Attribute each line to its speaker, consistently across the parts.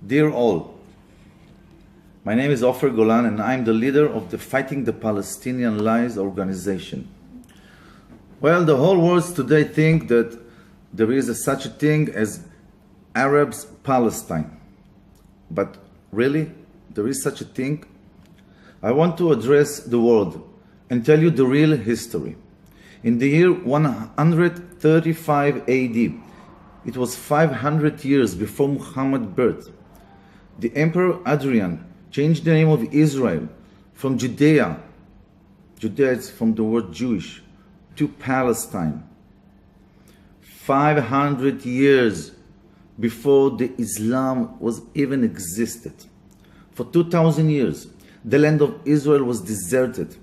Speaker 1: Dear all, my name is Ofer Golan and I'm the leader of the Fighting the Palestinian Lies organization. Well, the whole world today think that there is such a thing as Arabs Palestine. But really, there is such a thing? I want to address the world and tell you the real history. In the year 135 AD, it was 500 years before Muhammad's birth, the Emperor Adrian changed the name of Israel from Judea is from the word Jewish, to Palestine. 500 years before the Islam was even existed. For 2,000 years, the land of Israel was deserted,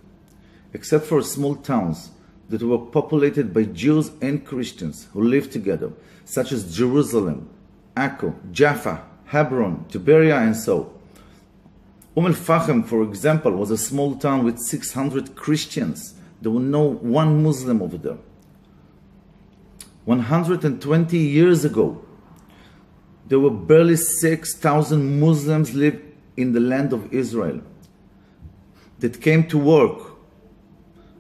Speaker 1: except for small towns that were populated by Jews and Christians who lived together, such as Jerusalem, Akko, Jaffa, Hebron, Tiberia, and so. Al-Fahim, for example, was a small town with 600 Christians. There was no one Muslim over there. 120 years ago, there were barely 6,000 Muslims lived in the land of Israel that came to work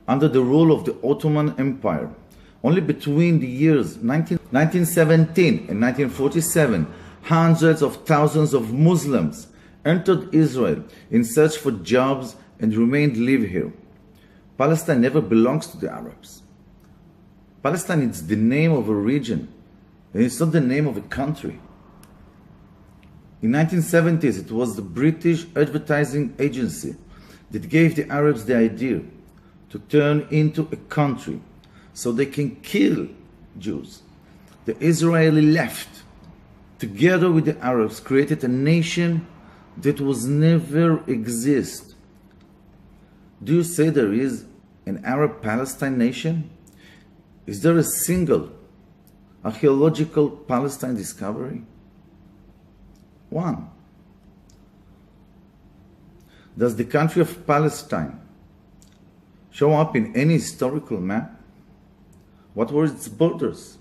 Speaker 1: under the rule of the Ottoman Empire. Only between the years 1917 and 1947, hundreds of thousands of Muslims entered Israel in search for jobs and remained live here. Palestine never belongs to the Arabs. Palestine is the name of a region, and it's not the name of a country. In 1970s, it was the British advertising agency that gave the Arabs the idea to turn into a country so they can kill Jews. The Israeli left, together with the Arabs, created a nation that was never exist. Do you say there is an Arab-Palestine nation? Is there a single archaeological Palestine discovery? One. Does the country of Palestine show up in any historical map? What were its borders?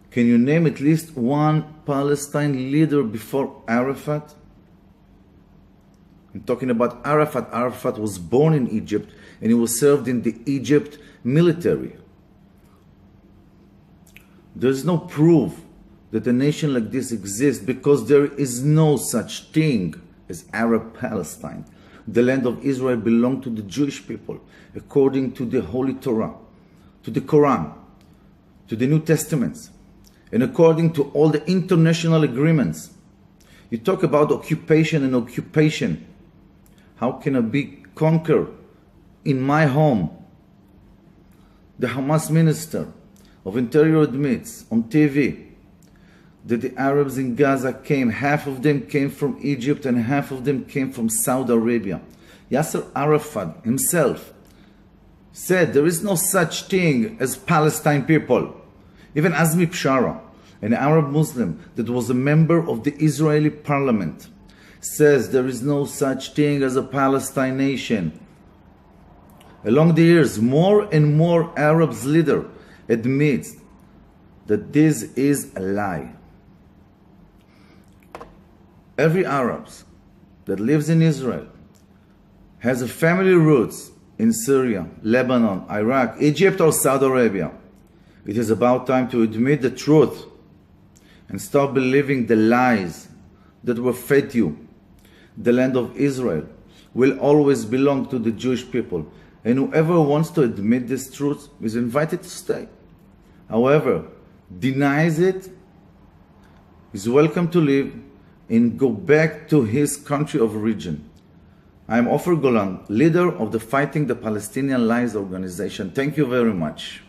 Speaker 1: Can you name at least one Palestine leader before Arafat? I'm talking about Arafat. Arafat was born in Egypt and he was served in the Egypt military. There's no proof that a nation like this exists because there is no such thing as Arab Palestine. The land of Israel belonged to the Jewish people according to the Holy Torah, to the Quran, to the New Testaments, and according to all the international agreements. You talk about occupation and occupation. How can I be conquered in my home? The Hamas minister of Interior admits on TV that the Arabs in Gaza came, half of them came from Egypt and half of them came from Saudi Arabia. Yasser Arafat himself said there is no such thing as Palestine people. Even Azmi Bishara, an Arab Muslim that was a member of the Israeli parliament, says there is no such thing as a Palestine nation. Along the years, more and more Arabs leaders admit that this is a lie. Every Arab that lives in Israel has a family roots in Syria, Lebanon, Iraq, Egypt, or Saudi Arabia. It is about time to admit the truth and stop believing the lies that were fed you. The land of Israel will always belong to the Jewish people, and whoever wants to admit this truth is invited to stay. However, denies it is welcome to leave and go back to his country of origin. I am Ofer Golan, leader of the Fighting the Palestinian Lies organization. Thank you very much.